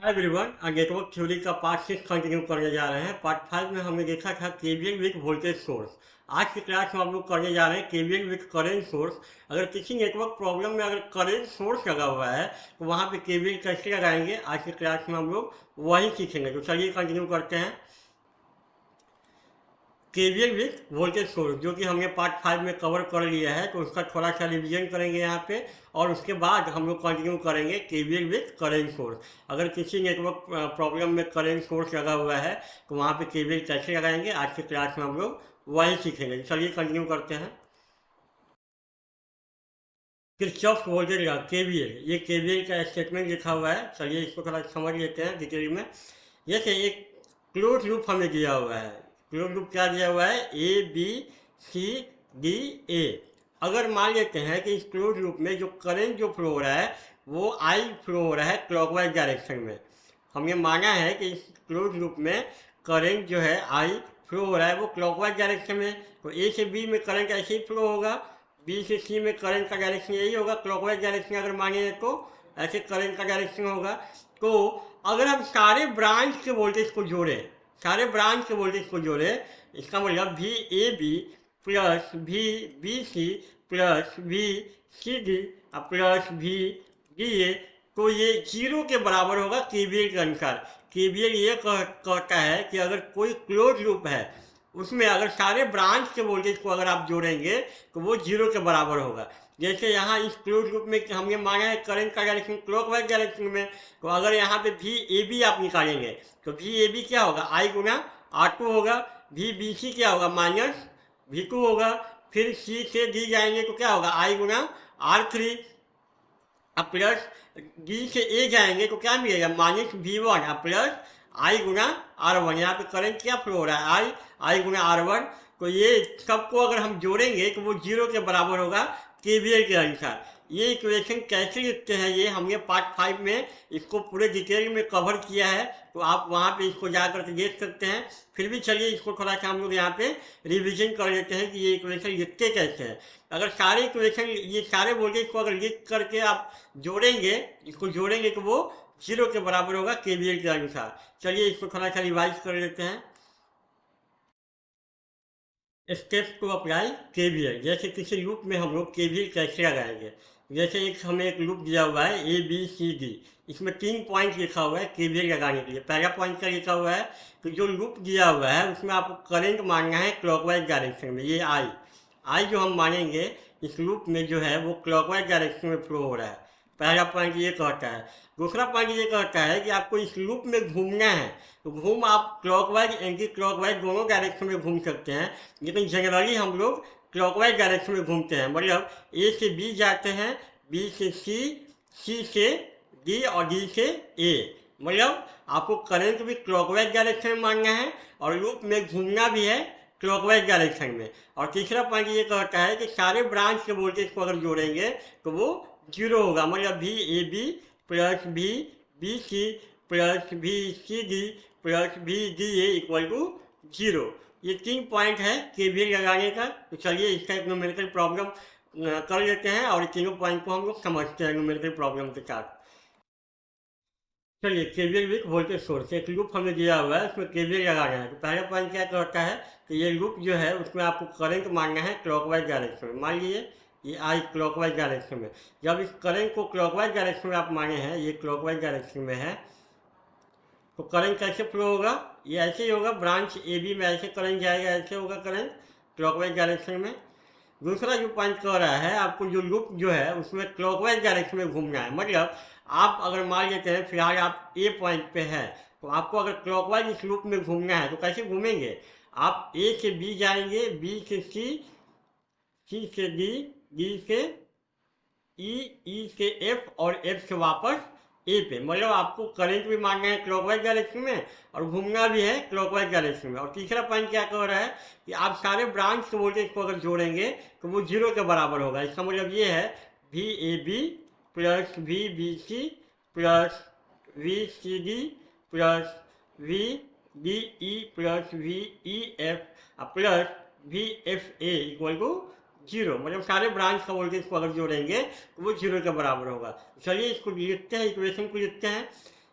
Hi everyone, network theory का part 6 continue करने जा रहे हैं। पार्ट 5 में हमने देखा था केवीएल विथ वोल्टेज सोर्स। आज की क्लास में हम लोग करने जा रहे हैं केवीएल विथ करंट सोर्स। अगर किसी नेटवर्क प्रॉब्लम में अगर करंट सोर्स लगा हुआ है तो वहाँ पे केवीएल कैसे लगाएंगे, आज की क्लास में हम लोग वही सीखेंगे। तो चलिए कंटिन्यू करते हैं। केवीएल विथ वोल्टेज सोर्स जो कि हमने पार्ट 5 में कवर कर लिया है, तो उसका थोड़ा सा रिवीजन करेंगे यहाँ पे, और उसके बाद हम लोग कंटिन्यू करेंगे केवीएल विथ करंट सोर्स। अगर किसी नेटवर्क प्रॉब्लम में करंट सोर्स लगा हुआ है तो वहाँ पे केवीएल कैसे लगाएंगे, आज की क्लास में हम लोग वही सीखेंगे। चलिए कंटिन्यू करते हैं। किरचॉफ वोल्टेज लॉ केवीएल, ये केवीएल का स्टेटमेंट लिखा हुआ है। चलिए इसको थोड़ा समझ लेते हैं डिटेल में। जैसे एक क्लोज लूप हमें दिया हुआ है। क्लोज लूप क्या दिया हुआ है? A B C D A. अगर मान लेते हैं कि इस क्लोज लूप में जो करंट जो फ्लो हो रहा है वो आई फ्लो हो रहा है क्लॉकवाइज डायरेक्शन में। हमने माना है कि इस क्लोज लूप में करंट जो है आई फ्लो हो रहा है वो क्लॉकवाइज डायरेक्शन में, तो ए से बी में करंट ऐसे ही फ्लो होगा, बी से सी में करंट का डायरेक्शन यही होगा, क्लॉकवाइज डायरेक्शन अगर माने तो ऐसे करंट का डायरेक्शन होगा। तो अगर हम सारे ब्रांच के वोल्टेज को जोड़ें, सारे ब्रांच के वोल्टेज को जोड़ें, इसका मतलब V A B plus V B C plus V C D plus V D A, तो ये जीरो के बराबर होगा केवीएल के अनुसार। केवीएल ये कहता है कि अगर कोई क्लोज लूप है उसमें अगर सारे ब्रांच के वोल्टेज को अगर आप जोड़ेंगे तो वो जीरो के बराबर होगा। जैसे यहाँ इस क्लोज लूप में हमने माना है करंट का डायरेक्शन क्लॉकवाइज डायरेक्शन में, तो अगर यहाँ पे वी ए बी आप निकालेंगे तो वी ए बी क्या होगा? आई गुना आर टू होगा। वी बी सी क्या होगा? माइनस वी टू होगा। फिर सी से डी जाएंगे तो क्या होगा? आई गुना आर थ्री। अब प्लस डी से ए जाएंगे तो क्या मिलेगा? Minus V one plus I गुना आर वन। यहाँ पे करंट क्या फ्लो हो रहा है? आई गुना आर वन। तो ये सबको अगर हम जोड़ेंगे तो वो जीरो के बराबर होगा केवीएल के अनुसार। ये इक्वेशन कैसे लिखते हैं ये हमने पार्ट 5 में इसको पूरे डिटेल में कवर किया है, तो आप वहाँ पे इसको जा करके देख सकते हैं। फिर भी चलिए इसको थोड़ा सा हम लोग यहाँ पे रिवीजन कर लेते हैं कि ये इक्वेशन लिखते कैसे हैं। अगर सारे इक्वेशन ये सारे वोल्टेज को अगर लिख करके आप जोड़ेंगे, इसको जोड़ेंगे तो वो जीरो के बराबर होगा केवीएल के अनुसार। चलिए इसको थोड़ा सा रिवाइज कर लेते हैं। Steps to apply KVL. जैसे किसी लूप में हम लोग केवीएल कैसे लगाएंगे। जैसे एक हमें एक लूप दिया हुआ है ए बी सी डी, इसमें 3 पॉइंट लिखा हुआ है केवीएल लगाने के लिए। पहला पॉइंट क्या लिखा हुआ है कि जो लूप दिया हुआ है उसमें आपको करंट मानना है क्लॉकवाइज डायरेक्शन में। ये आई जो हम मानेंगे इस लूप में जो है वो क्लॉकवाइज डायरेक्शन में फ्लो हो रहा है। पहला पॉइंट ये कहता है। दूसरा पॉइंट ये कहता है कि आपको इस लूप में घूमना है, तो घूम आप क्लॉकवाइज एंटी क्लॉकवाइज दोनों डायरेक्शन में घूम सकते हैं, लेकिन जनरली हम लोग क्लॉकवाइज डायरेक्शन में घूमते हैं। मतलब ए से बी जाते हैं, बी से सी, सी से डी और डी से ए। मतलब आपको करंट भी क्लॉकवाइज डायरेक्शन में मानना है और लूप में घूमना भी है क्लॉकवाइज डायरेक्शन में। और तीसरा पॉइंट ये कहता है कि सारे ब्रांच के वोल्टेज को अगर जोड़ेंगे तो वो जीरो होगा। मतलब V A B plus V B C plus V C D plus V D A equal to zero. ये 3 पॉइंट है केवीएल लगाने का। तो चलिए इसका एक न्यूमेरिकल प्रॉब्लम कर लेते हैं और तीनों पॉइंट को हम लोग समझते हैं न्यूमेरिकल प्रॉब्लम के साथ। चलिए केवीएल विथ वोल्टेज सोर्स, एक लूप हमें दिया हुआ है उसमें केवीएल लगाना है। तो पहला पॉइंट क्या कहता है कि ये लूप जो है उसमें आपको करंट मानना है क्लॉकवाइज डायरेक्शन में। मान लीजिए ये आई क्लॉकवाइज डायरेक्शन में। जब इस करंट को क्लॉकवाइज डायरेक्शन में आप माने हैं, ये क्लॉकवाइज डायरेक्शन में है, तो करंट कैसे फ्लो होगा? ये ऐसे ही होगा, ब्रांच ए बी में ऐसे करंट जाएगा, ऐसे होगा करंट क्लॉकवाइज डायरेक्शन में। दूसरा जो पॉइंट कह रहा है आपको जो लूप जो है उसमें क्लॉकवाइज डायरेक्शन में घूमना है। मतलब आप अगर मान लेते हैं फिलहाल आप ए पॉइंट पे हैं, तो आपको अगर क्लॉकवाइज इस लूप में घूमना है तो कैसे घूमेंगे? आप ए से बी जाएंगे, बी से सी, सी से डी, डी से ई, ई से एफ और एफ से वापस ए पे। मतलब आपको करंट भी मानना है क्लॉकवाइज डायरेक्शन में और घूमना भी है क्लॉकवाइज डायरेक्शन में। और तीसरा पॉइंट क्या कह रहा है कि आप सारे ब्रांच के वोल्टेज को अगर जोड़ेंगे तो वो जीरो के बराबर होगा। इसका मतलब ये है V A B plus V B C plus V C D plus V D E plus V E F plus V F A equal to zero. मतलब सारे ब्रांच का वोल्टेज को अगर जोड़ेंगे तो वो जीरो के बराबर होगा। चलिए इसको लिखते हैं, इक्वेशन को लिखते हैं।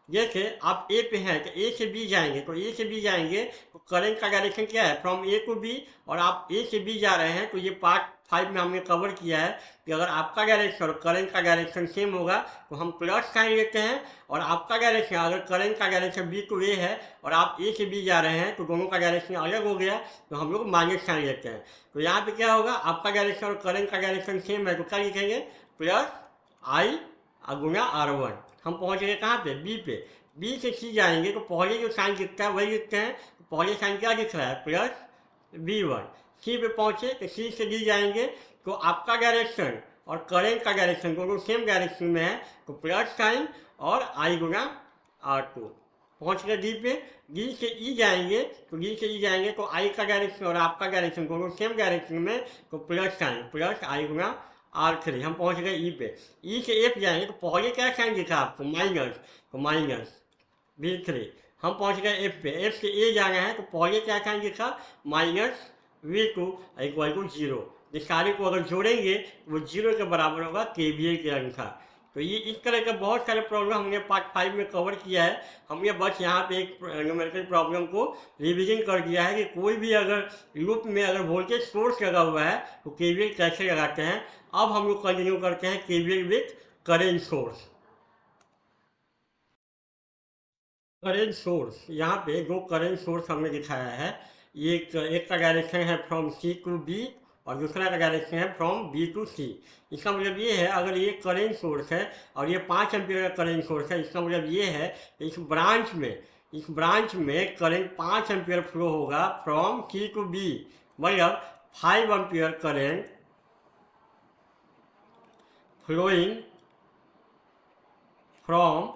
जैसे आप ए पे हैं तो ए से बी जाएंगे, तो ए से बी जाएंगे तो करंट का डायरेक्शन क्या है, फ्रॉम ए टू बी, और आप ए से बी जा रहे हैं। तो ये पार्ट 5 में हमने कवर किया है कि अगर आपका डायरेक्शन और करंट का डायरेक्शन सेम होगा तो हम प्लस साइन लेते हैं, और आपका डायरेक्शन अगर करंट का डायरेक्शन बी टू ए है और आप ए से बी जा रहे हैं तो दोनों का डायरेक्शन अलग हो गया तो हम लोग माइनस साइन लेते हैं। तो यहाँ पे क्या होगा, आपका डायरेक्शन और करंट का डायरेक्शन सेम है तो क्या लिखेंगे, प्लस आई गुना R1। हम पहुँच गए कहाँ पे, बी पे। बी से सी जाएंगे तो पहले जो साइन दिखता है वही लिखते हैं, तो पहले साइन क्या दिख रहा है, प्लस V1। सी पे पहुँचे तो सी से डी जाएंगे तो आपका डायरेक्शन और करंट का डायरेक्शन दोनों सेम डायरेक्शन में है तो प्लस साइन और आई गुना R2। पहुँच गए डी पे। डी से ई जाएंगे तो डी से ई जाएंगे तो आई का डायरेक्शन और आपका डायरेक्शन दोनों सेम डायरेक्शन में तो plus sign plus I Guna R3। हम पहुँच गए ई पे। ई से एफ जाएंगे तो पहले क्या साइन दिखा आपको, माइनस, तो माइनस V3। हम पहुँच गए एफ पे। एफ से ए जाना है तो पहले क्या साइन दिखा, माइनस V2 इक्वल टू 0। इस सारे को अगर जोड़ेंगे वो 0 के बराबर होगा KVL के अनुसार। तो ये इस तरह के बहुत सारे प्रॉब्लम हमने पार्ट 5 में कवर किया है। हमने बस यहाँ पे एक न्यूमेरिकल प्रॉब्लम को रिवीजन कर दिया है कि कोई भी अगर लूप में अगर वोल्टेज सोर्स लगा हुआ है तो KVL कैसे लगाते हैं। अब हम लोग कंटिन्यू करते हैं KVL with current source. Current source, यहाँ पे जो करेंट सोर्स हमने दिखाया है, एक का डायरेक्शन है फ्रॉम सी टू बी और दूसरा का डायरेक्शन है फ्रॉम बी टू सी। इसका मतलब ये है अगर ये करेंट सोर्स है और ये 5 एम्पीयर का करेंट सोर्स है, इसका मतलब ये है इस ब्रांच में करंट 5 एम्पीयर फ्लो होगा फ्रॉम सी टू बी, मतलब 5 ampere current flowing from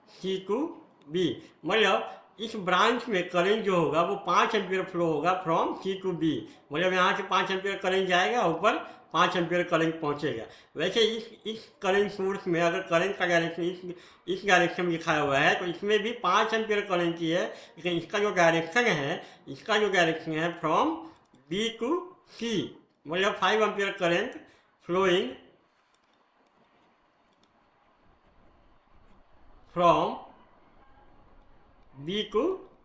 C to B. मतलब इस ब्रांच में करंट जो होगा वो 5 एम्पीयर फ्लो होगा फ्रॉम सी टू बी। मतलब यहाँ से 5 एम्पीयर करंट जाएगा, ऊपर 5 एम्पीयर करंट पहुँचेगा। वैसे इस करंट सोर्स में अगर करंट का डायरेक्शन इस डायरेक्शन में लिखाया हुआ है तो इसमें भी 5 एम्पीयर करंट ही है, लेकिन इसका जो डायरेक्शन है फ्रॉम बी टू सी, मतलब 5 ampere current flowing from B to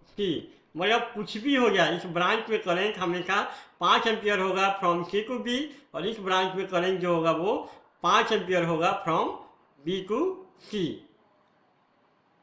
C. मतलब कुछ भी हो जाए, इस ब्रांच में करंट हमेशा 5 एम्पीयर होगा फ्रॉम सी टू बी, और इस ब्रांच में करंट जो होगा वो 5 एम्पीयर होगा फ्रॉम बी टू सी।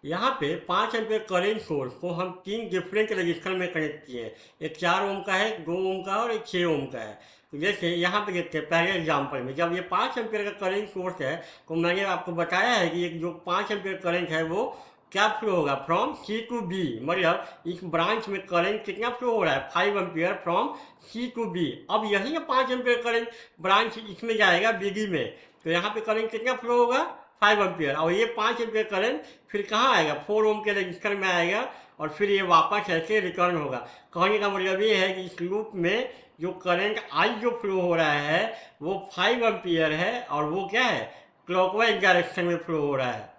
यहाँ पे 5 एम्पीयर करंट सोर्स को हम 3 डिफरेंट रजिस्टर में कनेक्ट किए हैं। एक 4 ओम का है, 2 ओम का और एक 6 ओम का है। तो जैसे यहाँ पे देखते हैं पहले एग्जाम्पल में, जब ये 5 एम्पीयर का करंट सोर्स है तो मैंने आपको बताया है कि जो 5 एम्पीयर करंट है वो क्या फ्लो होगा, फ्रॉम सी टू बी। मतलब इस ब्रांच में करंट कितना फ्लो हो रहा है, 5 ampere from C to B. अब यही 5 एम्पीयर करंट ब्रांच इसमें जाएगा बीडी में, तो यहाँ पे करंट कितना फ्लो होगा, 5 एम्पीयर। और ये 5 एम्पीयर करंट फिर कहाँ आएगा, 4 ओम के रजिस्टर में आएगा और फिर ये वापस ऐसे रिटर्न होगा। कहने का मतलब ये है कि इस लूप में जो करंट आई जो फ्लो हो रहा है वो 5 एम्पीयर है, और वो क्या है, क्लॉकवाइज डायरेक्शन में फ्लो हो रहा है,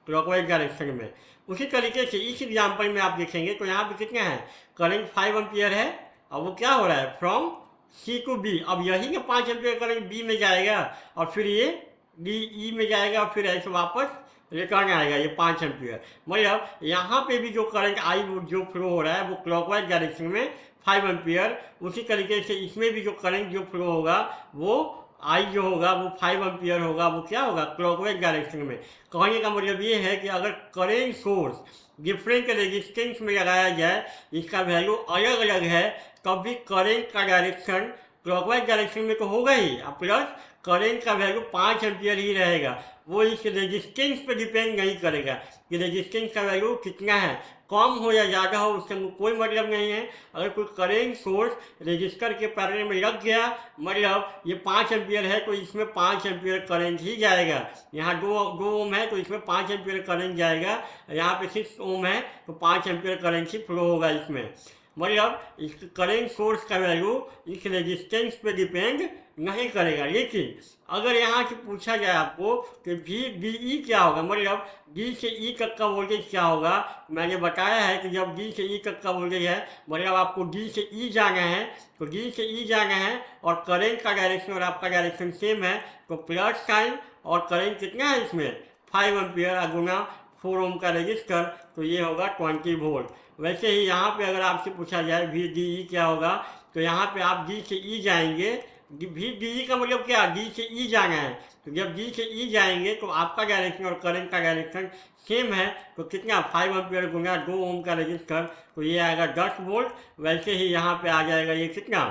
क्लॉकवाइज डायरेक्शन में। उसी तरीके से इस एग्जाम्पल में आप देखेंगे तो यहाँ पे कितना है, करंट 5 एम्पीयर है और वो क्या हो रहा है, फ्रॉम सी टू बी। अब यही का 5 एम्पीयर करंट बी में जाएगा और फिर ये डी ई में जाएगा और फिर ऐसे वापस रिटर्न आएगा ये 5 एम्पीयर। मतलब यहाँ पे भी जो करंट आई जो फ्लो हो रहा है वो क्लॉकवाइज डायरेक्शन में 5 एम्पीयर। उसी तरीके से इसमें भी जो करंट जो फ्लो होगा वो आई जो होगा वो 5 एम्पीयर होगा, वो क्या होगा, क्लॉकवाइज डायरेक्शन में। कहने का मतलब ये है कि अगर करंट सोर्स डिफरेंट रेजिस्टेंस में लगाया जाए, इसका वैल्यू अलग अलग है, तब भी करंट का डायरेक्शन क्लॉकवाइज डायरेक्शन में तो होगा ही, प्लस करंट का वैल्यू 5 एम्पीयर ही रहेगा। वो इस रेजिस्टेंस पे डिपेंड नहीं करेगा कि रेजिस्टेंस का वैल्यू कितना है, कम हो या ज़्यादा हो, उससे कोई मतलब नहीं है। अगर कोई करंट सोर्स रजिस्टर के पैरेलल में लग गया, मतलब ये 5 एम्पीयर है तो इसमें 5 एम्पीयर करंट ही जाएगा। यहाँ 2 ओम है तो इसमें 5 एम्पीयर करंट जाएगा, यहाँ पे 6 ओम है तो 5 एम्पीयर करंट ही फ्लो होगा इसमें। मतलब इस करंट सोर्स का वैल्यू इस रेजिस्टेंस पे डिपेंड नहीं करेगा। लेकिन अगर यहाँ से पूछा जाए आपको कि वी डी ई क्या होगा, मतलब डी से ई तक का वोल्टेज क्या होगा, मैंने बताया है कि जब डी से ई तक का वोल्टेज है मतलब आपको डी से ई जाना है, तो डी से ई जाना है और करंट का डायरेक्शन और आपका डायरेक्शन सेम है तो प्लस साइन, और करंट कितना है इसमें 5 एम्पियर गुना 4 ओम का रजिस्टर, तो ये होगा 20 वोल्ट। वैसे ही यहाँ पे अगर आपसे पूछा जाए VDE क्या होगा, तो यहाँ पे आप D से E जाएंगे। VDE का मतलब क्या, D से E जाना है, तो जब D से E जाएंगे तो आपका डायरेक्शन और करंट का डायरेक्शन सेम है, तो कितना 5 एम्पियर गुना 2 ओम का रजिस्टर, तो ये आएगा 10 वोल्ट। वैसे ही यहाँ पे आ जाएगा ये कितना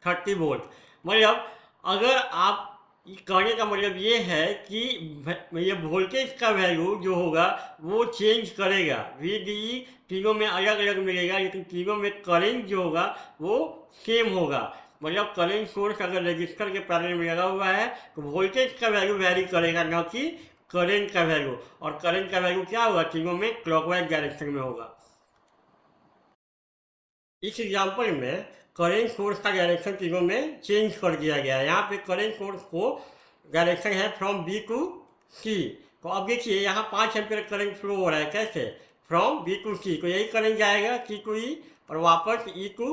30 वोल्ट। मतलब अगर आप कहने का मतलब ये है कि ये वोल्टेज का वैल्यू जो होगा वो चेंज करेगा। VDE तीनों में अलग अलग मिलेगा, लेकिन तीनों में करंट जो होगा वो सेम होगा। मतलब करंट सोर्स अगर रजिस्टर के पैरेलल में लगा हुआ है तो वोल्टेज का वैल्यू वेरी करेगा, न कि करंट का वैल्यू। और करंट का वैल्यू क्या होगा, तीनों में क्लॉकवाइज डायरेक्शन में होगा। इस एग्जाम्पल में करेंट सोर्स का डायरेक्शन तीनों में चेंज कर दिया गया है। यहाँ पे करेंट सोर्स को डायरेक्शन है फ्रॉम B टू C। तो अब देखिए यहाँ 5 एम्पियर करंट फ्लो हो रहा है, कैसे, फ्रॉम B टू C, तो यही करंट जाएगा C टू E और वापस E टू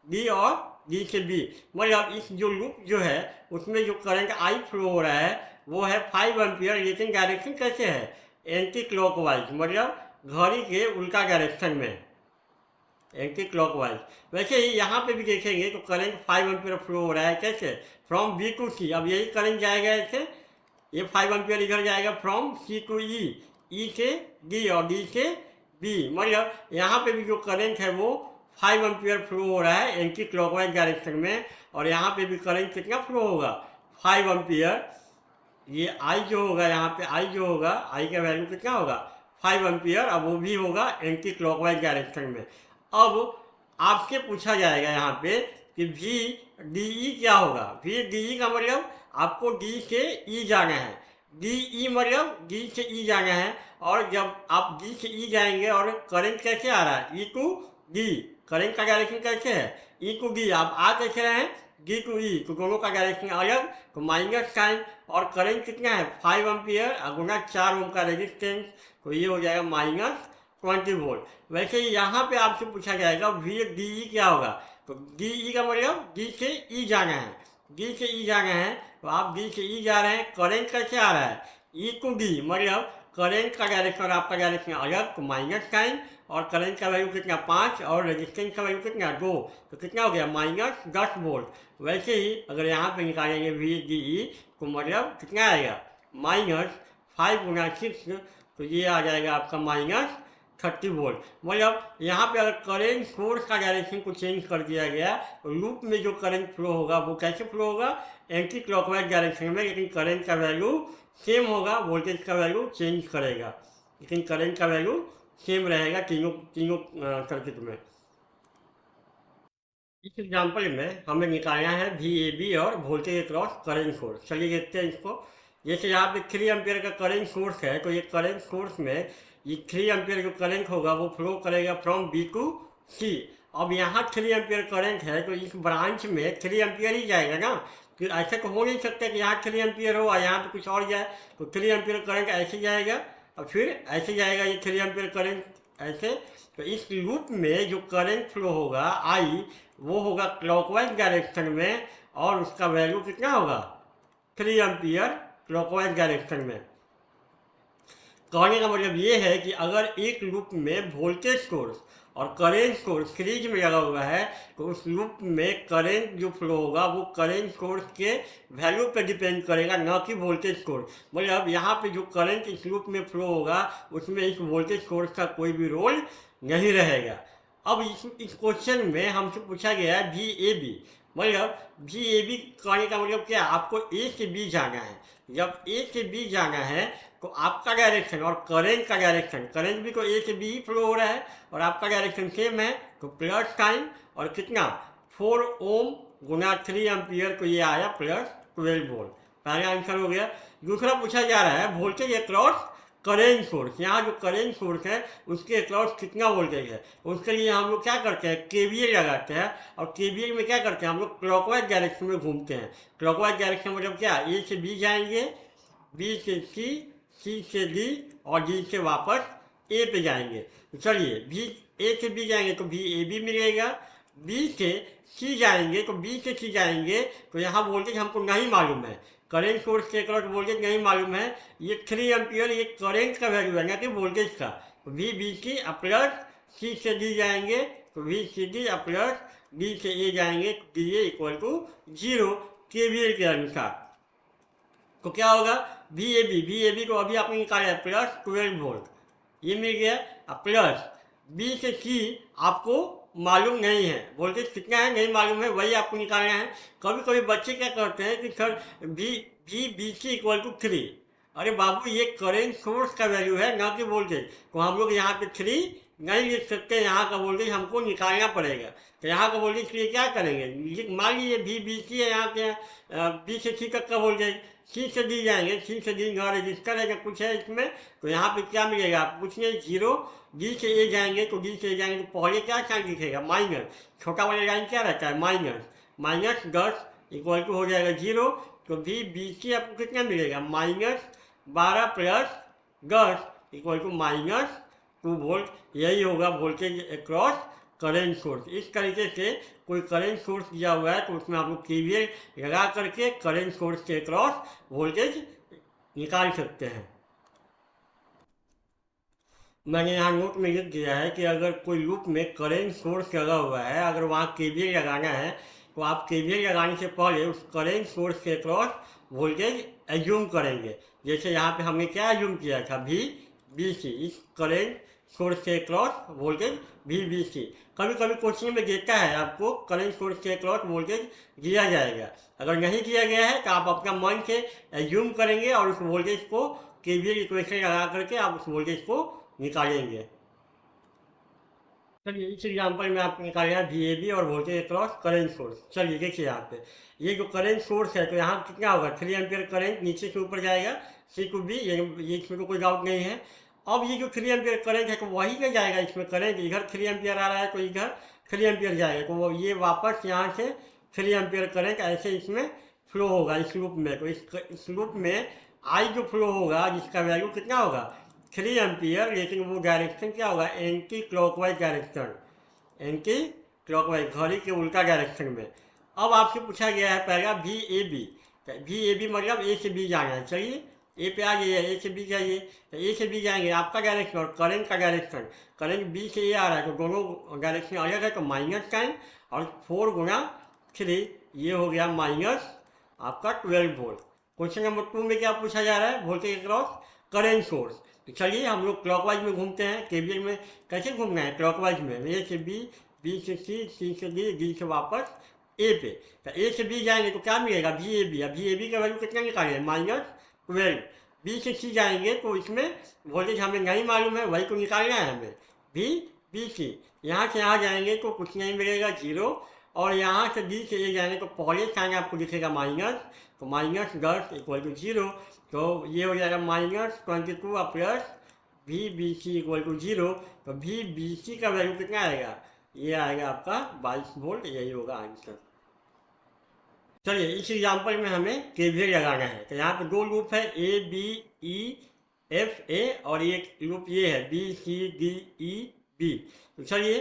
D और D से B। मतलब इस जो लूप जो है उसमें जो करंट I फ्लो हो रहा है वो है 5 एम्पियर, लेकिन डायरेक्शन कैसे है, एंटी क्लॉकवाइज, मतलब घड़ी के उल्टा डायरेक्शन में, एंटी क्लॉकवाइज। वैसे ही यहाँ पे भी देखेंगे तो करंट 5 एम्पियर फ्लो हो रहा है, कैसे, फ्रॉम B टू C। अब यही करंट जाएगा ऐसे, ये 5 एम्पियर इधर जाएगा from C to E, E से D और D से B। मतलब यहाँ पे भी जो करंट है वो 5 एम्पियर फ्लो हो रहा है एंटी क्लॉकवाइज डायरेक्शन में। और यहाँ पे भी करंट कितना फ्लो होगा, 5 एम्पियर। ये I जो होगा, यहाँ पे I जो होगा, I का वैल्यू कितना होगा 5 एम्पियर, अब वो भी होगा एंटी क्लॉकवाइज डायरेक्शन में। अब आपसे पूछा जाएगा यहाँ पे कि VDE क्या होगा। VDE का मतलब आपको D से E जाना है, DE मतलब D से E जाना है। और जब आप D से E जाएंगे और करंट कैसे आ रहा है, E टू D, करंट का डायरेक्शन कैसे है, E टू D, आप आ कैसे रहे हैं D टू E, तो दोनों का डायरेक्शन अलग, तो माइनस साइन। और करंट कितना है 5 एम्पियर गुना 4 ओम का रेजिस्टेंस, तो ये हो जाएगा -20 वोल्ट। वैसे ही यहाँ पे आपसे पूछा जाएगा VDE क्या होगा, तो DE का मतलब D से E जाना है, D से E जाना है, तो आप D से E जा रहे हैं। करंट कैसे आ रहा है, E टू D, मतलब करंट का डायरेक्शन और आपका डायरेक्शन अलग, तो माइनस साइन। और करंट का वैल्यू कितना 5 और रेजिस्टेंस का वैल्यू कितना 2, तो कितना हो गया -10 वोल्ट। वैसे ही अगर यहाँ पे निकालेंगे VDE तो मतलब कितना आएगा -5 गुना 6, तो ये आ जाएगा आपका -30 वोल्ट। मतलब यहाँ पे अगर करंट सोर्स का डायरेक्शन को चेंज कर दिया गया तो लूप में जो करंट फ्लो होगा वो कैसे फ्लो होगा, एंटी क्लॉकवाइज डायरेक्शन में, लेकिन करंट का वैल्यू सेम होगा, वोल्टेज का वैल्यू चेंज करेगा, लेकिन करंट का वैल्यू सेम रहेगा तीनों सर्किट में। इस एग्जाम्पल में हमें निकालना है VAB और वोल्टेज अक्रॉस करंट सोर्स। चलिए देखते हैं इसको। जैसे यहाँ पे 3 एम्पियर का करंट सोर्स है, तो ये करंट सोर्स में ये 3 एम्पियर जो करंट होगा वो फ्लो करेगा फ्रॉम B टू C। अब यहाँ 3 एम्पियर करंट है तो इस ब्रांच में 3 एम्पियर ही जाएगा ना, फिर ऐसा तो हो नहीं सकता कि यहाँ 3 एम्पियर हो और यहाँ पे कुछ और जाए, तो 3 एम्पियर करंट ऐसे जाएगा और फिर ऐसे जाएगा ये 3 एम्पियर करंट ऐसे। तो इस लूप में जो करंट फ्लो होगा I, वो होगा क्लॉकवाइज डायरेक्शन में, और उसका वैल्यू कितना होगा 3 एम्पियर क्लॉकवाइज डायरेक्शन में। कहने का मतलब ये है कि अगर एक लूप में वोल्टेज सोर्स और करंट सोर्स सीरीज में लगा हुआ है तो उस लूप में करंट जो फ्लो होगा वो करंट सोर्स के वैल्यू पे डिपेंड करेगा, न कि वोल्टेज सोर्स। मतलब यहाँ पे जो करंट इस लूप में फ्लो होगा उसमें इस वोल्टेज सोर्स का कोई भी रोल नहीं रहेगा। अब इस क्वेश्चन में हमसे पूछा गया है VAB, मतलब VAB कहने का मतलब क्या, आपको A से B जाना है। जब A से B जाना है तो आपका डायरेक्शन और करंट का डायरेक्शन, करंट भी तो A से B ही फ्लो हो रहा है और आपका डायरेक्शन सेम है, तो प्लस साइन और कितना 4 ओम गुना 3 एम्पियर को ये आया +12 वोल्ट। पहला आंसर हो गया। दूसरा पूछा जा रहा है वोल्टेज अक्रॉस करेंट सोर्स। यहाँ जो करेंट सोर्स है उसके अक्रॉस कितना वोल्टेज है, उसके लिए हम लोग क्या करते हैं KVL लगाते हैं। और KVL में क्या करते हैं हम लोग क्लॉकवाइज डायरेक्शन में घूमते हैं। क्लॉकवाइज डायरेक्शन मतलब क्या, A से B जाएंगे, B से C, C से D और D से वापस A पे जाएंगे। तो चलिए A से B जाएंगे तो VAB मिलेगा, बी से सी जाएंगे, तो बी से सी जाएंगे तो यहाँ वोल्टेज हमको नहीं मालूम है, करेंट सोर्स के अक्रॉस वोल्टेज नहीं मालूम है। ये 3 एम्पियर ये करेंट का वैल्यू है ना कि वोल्टेज का। तो V B C plus C से डी जाएंगे तो V C D plus D से ए जाएंगे, D A equal to 0 KVL के अनुसार। तो क्या होगा, वी ए बी को अभी आपने निकाला है प्लस 12 वोल्ट, ये मिल गया। अब प्लस बी से सी आपको मालूम नहीं है, वोल्टेज कितना है नहीं मालूम है, वही आपको निकालना है। कभी कभी बच्चे क्या करते हैं कि sir B C equal to 3, अरे बाबू ये करेंट सोर्स का वैल्यू है ना कि वोल्टेज, तो हम लोग यहाँ पे 3 नहीं लिख सकते, यहाँ का वोल्टेज हमको निकालना पड़ेगा। तो यहाँ का वोल्टेज के लिए क्या करेंगे, मान लीजिए बी सी है, यहाँ पे बी से सी तक का वोल्टेज, सी से डी जाएंगे, सी से डी ना रजिस्टर है कुछ है इसमें, तो यहाँ पे क्या मिलेगा आप कुछ नहीं 0, डी से ए जाएंगे तो डी से ए जाएंगे तो पहले क्या साइन दिखेगा माइनस, छोटा वाला लाइन क्या रहता है माइनस 10 इक्वल टू हो जाएगा 0। तो बी सी आपको कितना मिलेगा -12 प्लस 10 इक्वल टू -2 वोल्ट, यही होगा वोल्टेज अक्रॉस करेंट सोर्स। इस तरीके से कोई करेंट सोर्स दिया हुआ है तो उसमें आप लोग केवीएल लगा करके करेंट सोर्स के अक्रॉस वोल्टेज निकाल सकते हैं। मैंने यहाँ नोट में लिख दिया है कि अगर कोई लूप में करेंट सोर्स लगा हुआ है, अगर वहाँ केवीएल लगाना है तो आप केवीएल लगाने से पहले उस करेंट सोर्स के अक्रॉस वोल्टेज एज्यूम करेंगे। जैसे यहाँ पे हमने क्या एज्यूम किया था, वी बी सी, इस करेंट सोर्स के across voltage V B C. कभी कभी क्वेश्चन में देता है आपको करेंट सोर्स के अक्रॉस वोल्टेज दिया जाएगा, अगर नहीं दिया गया है तो आप अपना मन से एज्यूम करेंगे और उस वोल्टेज को केवीएल इक्वेशन लगा करके आप उस वोल्टेज को निकालेंगे। चलिए इस एग्जाम्पल में आप निकालेंगे वी ए बी और वोल्टेज अक्रॉस करेंट सोर्स। चलिए देखिए यहाँ पे ये जो करेंट सोर्स है तो यहाँ कितना होगा 3 एम्पियर करेंट नीचे से ऊपर जाएगा सी टू बी, ये इसमें तो कोई डाउट नहीं है। अब ये जो 3 एम्पियर करेंट है तो वही नहीं जाएगा इसमें करंट, इधर 3 एम्पियर आ रहा है तो इधर 3 एम्पियर जाएगा, तो ये वापस यहाँ से 3 एम्पियर करंट ऐसे इसमें फ्लो होगा इस लूप में। तो इस लूप में आई जो फ्लो होगा जिसका वैल्यू कितना होगा 3 एम्पियर, लेकिन वो डायरेक्शन क्या होगा anti clockwise direction, anti clockwise घड़ी के उल्टा डायरेक्शन में। अब आपसे पूछा गया है पहला वी ए बी मतलब ए से बी जाना है। चलिए ए पे आ गया ए से बी जाइए, तो ए से बी जाएंगे आपका डायरेक्शन और करंट का डायरेक्शन, करंट बी से ए आ रहा है तो दोनों डायरेक्शन अलग है तो माइनस साइन, और 4 गुना 3 ये हो गया माइनस आपका 12 वोल्ट। क्वेश्चन नंबर 2 में क्या पूछा जा रहा है वोल्टेज अक्रॉस करेंट सोर्स। तो चलिए हम लोग क्लॉकवाइज में घूमते हैं, केवीएल में कैसे घूमना है क्लॉकवाइज में, ए से बी, बी से सी, सी से डी, डी से वापस ए पे। तो ए से बी जाएंगे तो क्या मिलेगा वी ए बी का वैल्यू कितना निकालेंगे -12। बी से सी जाएंगे तो इसमें वोल्टेज हमें नहीं मालूम है, वही को निकालना है हमें वी बी सी। यहाँ से यहाँ जाएंगे तो कुछ नहीं मिलेगा 0, और यहाँ से डी से ए जाएंगे तो पहले साइन आपको दिखेगा माइनस, तो -10 इक्वल टू 0, तो ये हो जाएगा -22 plus V B C equal to 0। तो वी बी सी का वैल्यू कितना आएगा, ये आएगा आपका 22 वोल्ट, यही होगा आंसर। चलिए इस एग्जाम्पल में हमें केवीएल लगाना है। तो यहाँ पे 2 लूप है ए बी ई एफ ए, और एक लूप ये है B C D E B. तो चलिए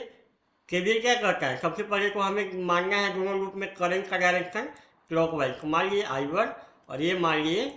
केवीएल क्या करता है, सबसे पहले तो हमें मानना है दोनों लूप में करंट का डायरेक्शन क्लॉकवाइज, तो मान लिए I1 और ये मान लिए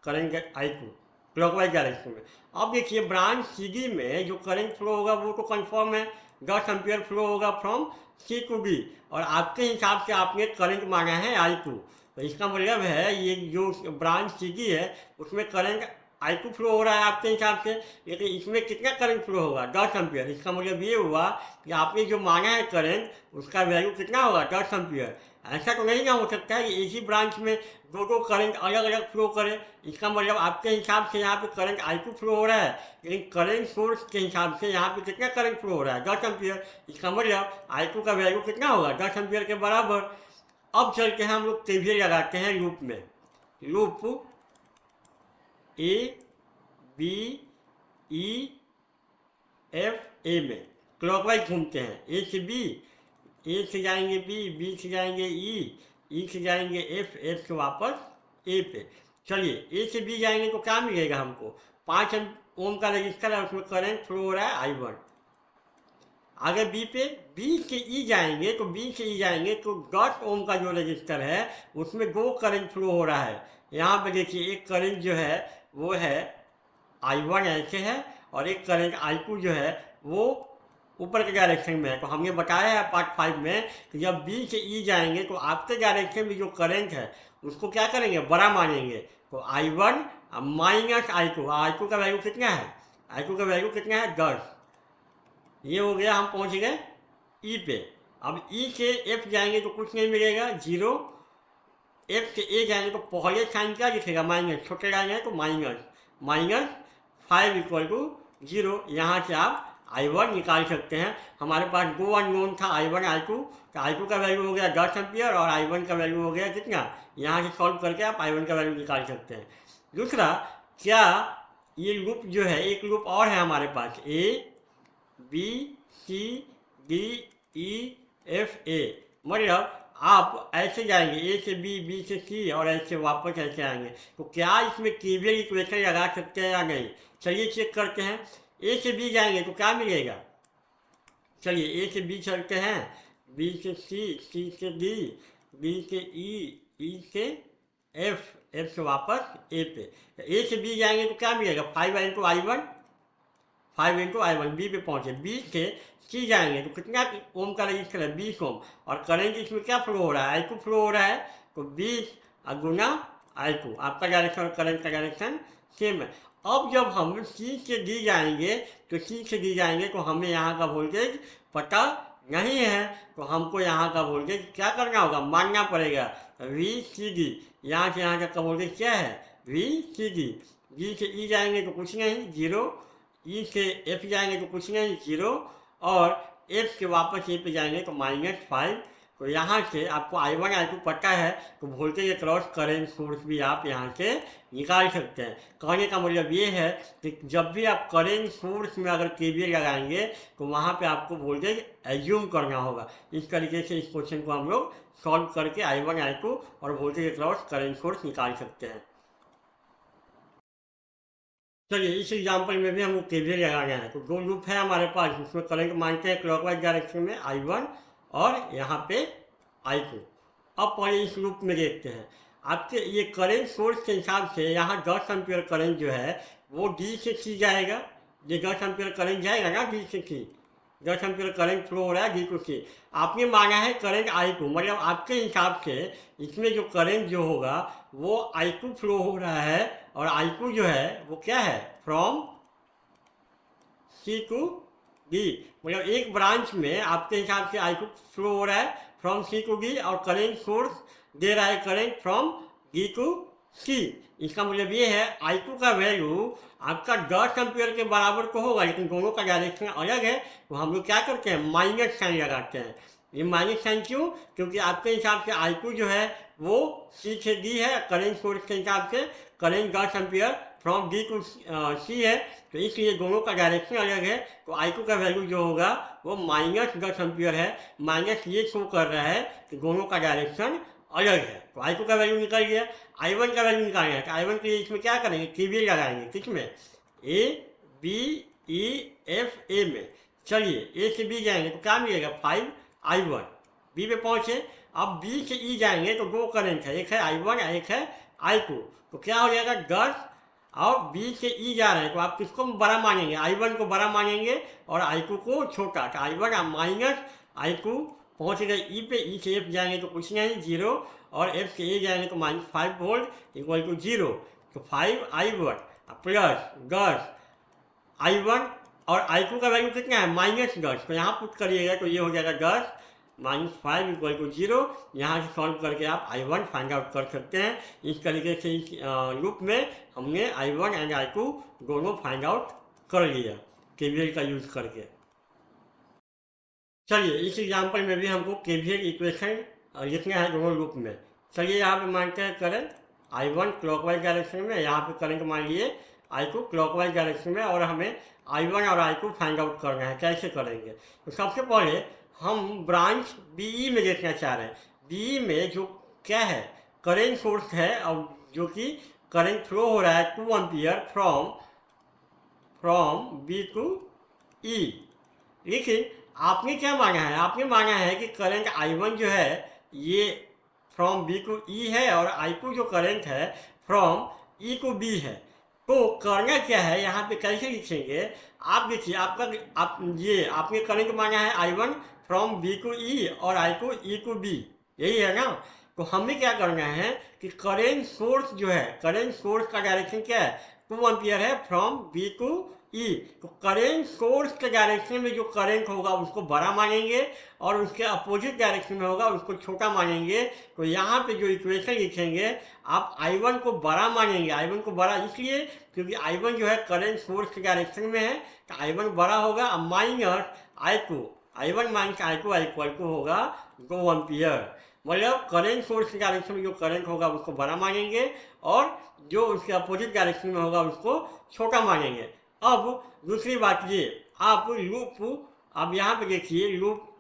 करंट I2 क्लॉकवाइज डायरेक्शन में। अब देखिए ब्रांच CD में जो करंट फ्लो होगा वो तो कंफर्म है 10 एम्पियर फ्लो होगा फ्रॉम सी टू डी, और आपके हिसाब से आपने करंट मांगा है I2, तो इसका मतलब है ये जो ब्रांच CD है उसमें करंट I2 फ्लो हो रहा है आपके हिसाब से, लेकिन इसमें कितना करंट फ्लो होगा 10 एम्पियर। इसका मतलब ये हुआ कि आपने जो मांगा है करंट उसका वैल्यू कितना होगा 10 एम्पियर। ऐसा तो नहीं ना हो सकता है कि इसी ब्रांच में दो करंट अलग अलग फ्लो करे, इसका मतलब आपके हिसाब से यहाँ पे करंट I2 फ्लो हो रहा है, लेकिन करंट सोर्स के हिसाब से यहाँ पे कितना करंट फ्लो हो रहा है 10 एम्पियर। इसका मतलब I2 का वैल्यू कितना होगा 10 एम्पियर के बराबर। अब चलते हैं हम लोग केवीएल लगाते हैं लूप में, loop A B E F A में क्लॉकवाइज घूमते हैं, ए से बी, ए से जाएंगे बी से जाएंगे ई से जाएंगे एफ से वापस ए पे। चलिए ए से बी जाएंगे तो क्या मिलेगा हमको 5 ओम का रजिस्टर है, उसमें करंट फ्लो हो रहा है अगर बी से ई जाएंगे तो 10 ओम का जो रजिस्टर है उसमें 2 करंट फ्लो हो रहा है। यहाँ पे देखिए एक करंट जो है वो है I1 ऐसे है और एक करंट I2 जो है वो ऊपर के डायरेक्शन में है। तो हमने बताया है पार्ट 5 में कि जब बी से ई जाएंगे तो आपके डायरेक्शन में जो करंट है उसको क्या करेंगे, बड़ा मानेंगे। तो I1 माइनस I2 का वैल्यू कितना है, I2 का वैल्यू कितना है 10। ये हो गया, हम पहुंच गए ई पे। अब ई से एफ जाएंगे तो कुछ नहीं मिलेगा, 0। एफ से ए जाएंगे तो पहले साइन क्या दिखेगा, माइनस, छोटे लाएंगे तो माइनस 5 इक्वल टू 0। यहाँ से आप I1 निकाल सकते हैं। हमारे पास 2 अननोन था, I1 I2, तो I2 का वैल्यू हो गया 10 एम्पियर और I1 का वैल्यू हो गया कितना। यहाँ से सॉल्व करके आप I1 का वैल्यू निकाल सकते हैं। दूसरा, क्या ये लूप जो है, एक लूप और है हमारे पास, A B C D E F A, मतलब आप ऐसे जाएंगे A से B, B से C और ऐसे वापस ऐसे आएंगे। तो क्या इसमें केवीएल इक्वेशन लगा सकते हैं या नहीं, चलिए चेक करते हैं। A से B जाएंगे तो क्या मिलेगा, चलिए A से B चलते हैं, B से C, C से D, D से E, E से F, F से वापस A पे। A से B जाएंगे तो क्या मिलेगा, 5 इंटू I1, बी पे पहुंचे। बी से सी जाएंगे तो कितना ओम का रजिस्टर है, 20 ओम, और करंट इसमें क्या फ्लो हो रहा है, I2 फ्लो हो रहा है। तो 20 गुना I2, आपका डायरेक्शन और करंट का डायरेक्शन सेम है। अब जब हम सी से डी जाएंगे तो हमें यहाँ का वोल्टेज पता नहीं है, तो हमको यहाँ का वोल्टेज क्या करना होगा, मानना पड़ेगा VCD। यहाँ से यहाँ तक का वोल्टेज क्या है, VCD। डी से ई जाएंगे तो कुछ नहीं, 0। ई से एफ जाएंगे तो कुछ नहीं, 0। और एफ से वापस ए पे जाएंगे तो -5। तो यहाँ से आपको I1 I2 पता है, तो वोल्टेज अक्रॉस करंट सोर्स भी आप यहाँ से निकाल सकते हैं। कहने का मतलब ये है कि जब भी आप करंट सोर्स में अगर केवीएल लगाएंगे तो वहाँ पे आपको वोल्टेज एज्यूम करना होगा। इस तरीके से इस क्वेश्चन को हम लोग सॉल्व करके I1 I2 और वोल्टेज अक्रॉस करंट सोर्स निकाल सकते हैं। चलिए इस एग्जाम्पल में भी हमको केवीएल लगाना है। तो 2 लूप है हमारे पास, जिसमें करंट मानते हैं क्लॉकवाइज डायरेक्शन में I1 और यहाँ पे I2। अब पहले इस लूप में देखते हैं, आपके ये करंट सोर्स के हिसाब से यहाँ 10 एम्पियर करंट जो है वो डी से सी जाएगा। ये 10 एम्पियर करंट जाएगा ना डी से सी, 10 एम्पियर करंट फ्लो हो रहा है डी टू सी। आपने माना है करंट I2, मतलब आपके हिसाब से इसमें जो करंट जो होगा वो I2 फ्लो हो रहा है, और I2 जो है वो क्या है, फ्रॉम C टू D। मतलब एक ब्रांच में आपके हिसाब से I2 फ्लो हो रहा है फ्रॉम C टू D, और करंट सोर्स दे रहा है current from D to C। इसका मतलब ये है I2 का वैल्यू आपका 10 एम्पियर के बराबर को होगा, लेकिन दोनों का डायरेक्शन अलग है। तो हम लोग क्या करते हैं, माइनस साइन लगाते हैं। ये माइनस साइन क्यों, क्योंकि आपके हिसाब से I2 जो है वो C से D है, करंट सोर्स के हिसाब से current 10 ampere from D to C है, तो इसलिए दोनों का डायरेक्शन अलग है। तो I2 का वैल्यू जो होगा वो -10 एम्पियर है। माइनस ये शो कर रहा है कि दोनों का डायरेक्शन अलग है। तो I2 का वैल्यू निकल गया। I1 का वैल्यू निकालना है, तो I1 के लिए इसमें क्या करेंगे, केवीएल लगाएंगे। किसमें, A B E F A में। चलिए A से B जाएंगे तो क्या मिलेगा, 5 I1। B पे पहुँचे, अब B से E जाएंगे तो 2 करंट है, एक है I1 एक है I2। तो क्या हो जाएगा 10, और B से E जा रहे हैं तो आप किसको बड़ा मानेंगे, I1 को बड़ा मानेंगे और I2 को छोटा। तो I1 माइनस I2 पहुँच गए E पे। E से F जाएंगे तो कुछ नहीं, 0, और F से A जाएंगे तो -5 वोल्ट इक्वल टू 0। तो 5 I1 प्लस 10 I1, और I2 का वैल्यू कितना है, -10। तो यहाँ पुट करिएगा तो ये हो जाएगा 10 -5 इक्वल टू 0। यहाँ से सॉल्व करके आप I1 फाइंड आउट कर सकते हैं। इस तरीके से इस लूप में हमने I1 एंड I2 दोनों फाइंड आउट कर लिया केवीएल का यूज करके। चलिए इस एग्जाम्पल में भी हमको केवीएल इक्वेशन लिखना है दोनों लूप में। चलिए यहाँ पे मानते हैं करंट I1 क्लॉकवाइज डायरेक्शन में, यहाँ पे करंट मान लिए I2 क्लॉकवाइज डायरेक्शन में, और हमें I1 और I2 फाइंड आउट करना है। कैसे करेंगे, तो सबसे पहले हम ब्रांच BE में देखना चाह रहे हैं। BE में जो क्या है, करंट सोर्स है, और जो कि करंट फ्लो हो रहा है 2 ampere from B to E। लेकिन आपने क्या माना है, आपने माना है कि करंट I1 जो है ये फ्रॉम बी टू ई है और I2 जो करंट है फ्रॉम ई टू बी है। तो करना क्या है, यहाँ पे कैसे लिखेंगे, आप देखिए आपका आप ये आपने करंट माना है I1 फ्रॉम बी टू ई और I2 ई टू बी, यही है ना। तो हमें क्या करना है कि करेंट सोर्स जो है, करेंट सोर्स का डायरेक्शन क्या है, 2 एम्पियर है फ्रॉम बी टू ई। तो करेंट सोर्स के डायरेक्शन में जो करंट होगा उसको बड़ा मानेंगे और उसके अपोजिट डायरेक्शन में होगा उसको छोटा मानेंगे। तो यहाँ पे जो इक्वेशन लिखेंगे आप I1 को बड़ा मानेंगे। I1 को बड़ा इसलिए क्योंकि I1 जो है करंट सोर्स के डायरेक्शन में है, तो I1 बड़ा होगा minus I2, I1 minus I2 equal to होगा 2 एम्पियर। मतलब करंट सोर्स के डायरेक्शन में जो करंट होगा उसको बड़ा मानेंगे और जो उसके अपोजिट डायरेक्शन में होगा उसको छोटा मानेंगे। अब दूसरी बात ये, आप लूप अब यहाँ पे देखिए loop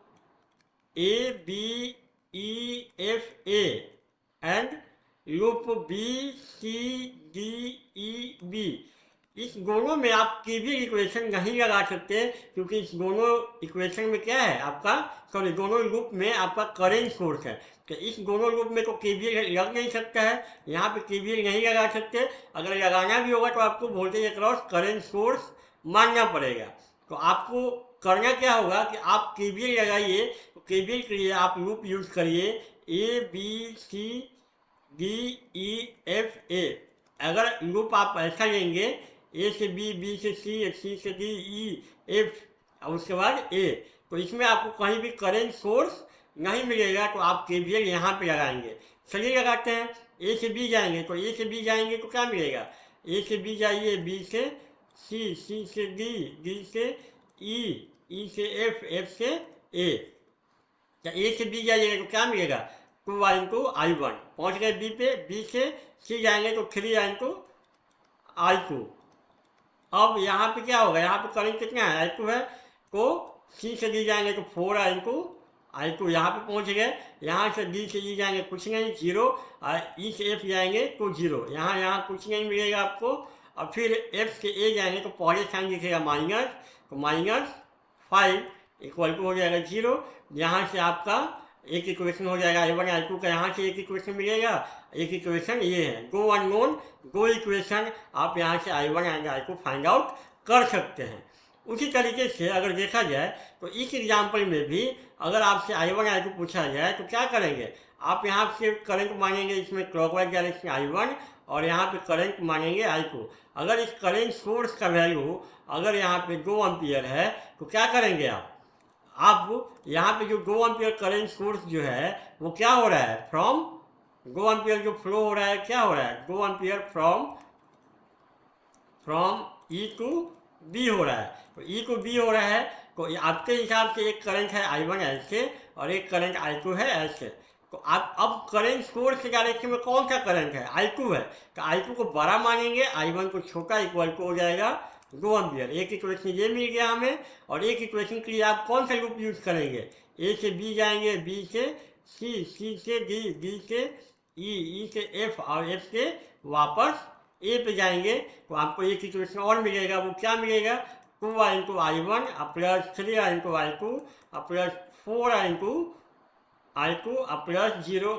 A B E F A and loop B C D E B, इस दोनों में आप केवीएल इक्वेशन नहीं लगा सकते क्योंकि इस दोनों इक्वेशन में क्या है आपका, सॉरी दोनों लूप में आपका करंट सोर्स है। तो इस दोनों लूप में तो केवीएल लग नहीं सकता है, यहाँ पे केवीएल नहीं लगा सकते। अगर लगाना भी होगा तो आपको वोल्टेज अक्रॉस करंट सोर्स मानना पड़ेगा। तो आपको करना क्या होगा कि आप केवीएल लगाइए। तो केवीएल के लिए आप लूप यूज करिए ABCDEFA। अगर लूप आप ऐसा लेंगे A से B, B से C, C से D, E, F और उसके बाद A, तो इसमें आपको कहीं भी करंट सोर्स नहीं मिलेगा। तो आप केवीएल यहाँ पे लगाएंगे। चलिए लगाते हैं। A से B जाएंगे तो A से B जाएंगे तो क्या मिलेगा, A से B जाइए, B से C, C से D, D से E, E से F, F से A। या A से B जाइएगा तो क्या मिलेगा 2 इंटू I1। पहुँच गए B पे, B से C जाएंगे तो 3 इंटू I2। अब यहाँ पे क्या होगा, यहाँ पे करंट कितना है I2 है, तो C से D जाएंगे तो 4 इंटू I2। यहाँ पे पहुँच गए। यहाँ से D से E जाएंगे कुछ नहीं, 0, और E से F जाएंगे तो 0। यहाँ कुछ नहीं मिलेगा आपको। और फिर F से A जाएंगे तो पहले साइन दिखेगा माइनस, तो -5 इक्वल टू हो जाएगा 0। यहाँ से आपका एक इक्वेशन हो जाएगा I1 I2 का, यहाँ से एक इक्वेशन मिलेगा। एक इक्वेशन ये है, दो अननोन, दो इक्वेशन आप यहाँ से I1 and I2 find out कर सकते हैं। उसी तरीके से अगर देखा जाए तो इस एग्जाम्पल में भी अगर आपसे I1 I2 पूछा जाए तो क्या करेंगे, आप यहाँ से करंट मानेंगे इसमें क्लॉकवाइज डायरेक्शन I1 और यहाँ पे करंट मानेंगे I2। अगर इस करंट सोर्स का वैल्यू अगर यहाँ पे 2 एम्पियर है तो क्या करेंगे आप यहाँ पे जो 2 एम्पियर करंट सोर्स जो है वो क्या हो रहा है, फ्रॉम 2 एम्पियर जो फ्लो हो रहा है, क्या हो रहा है 2 ampere from E to B हो रहा है। तो E टू B हो रहा है तो आपके हिसाब से एक करंट है I1 ऐसे और एक करंट I2 है ऐसे। तो आप अब करंट सोर्स के डायरेक्शन में कौन सा करंट है, I2 है, तो I2 को बड़ा मानेंगे, I1 को छोटा, इक्वल टू हो जाएगा 2 एम्पियर। एक इक्वेशन ये मिल गया हमें। और एक इक्वेशन के लिए आप कौन सा लूप यूज करेंगे, A से B जाएंगे, B से C, C से D, D से E, E से F और F से वापस A पे जाएंगे तो आपको एक इक्वेशन और मिलेगा। वो क्या मिलेगा, 2 into I1 plus 3 into I2 plus 4 into I2 plus 0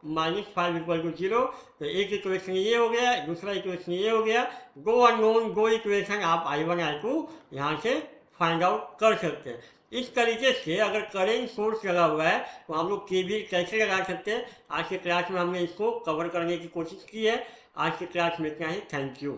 -5 equal to 0। तो एक इक्वेशन ये हो गया, दूसरा इक्वेशन ये हो गया। दो अननोन, दो इक्वेशन आप I1 I2 यहाँ से फाइंड आउट कर सकते हैं। इस तरीके से अगर करंट सोर्स लगा हुआ है तो हम लोग केवीएल कैसे लगा सकते हैं, आज के क्लास में हमने इसको कवर करने की कोशिश की है। आज के क्लास में इतना ही, थैंक यू।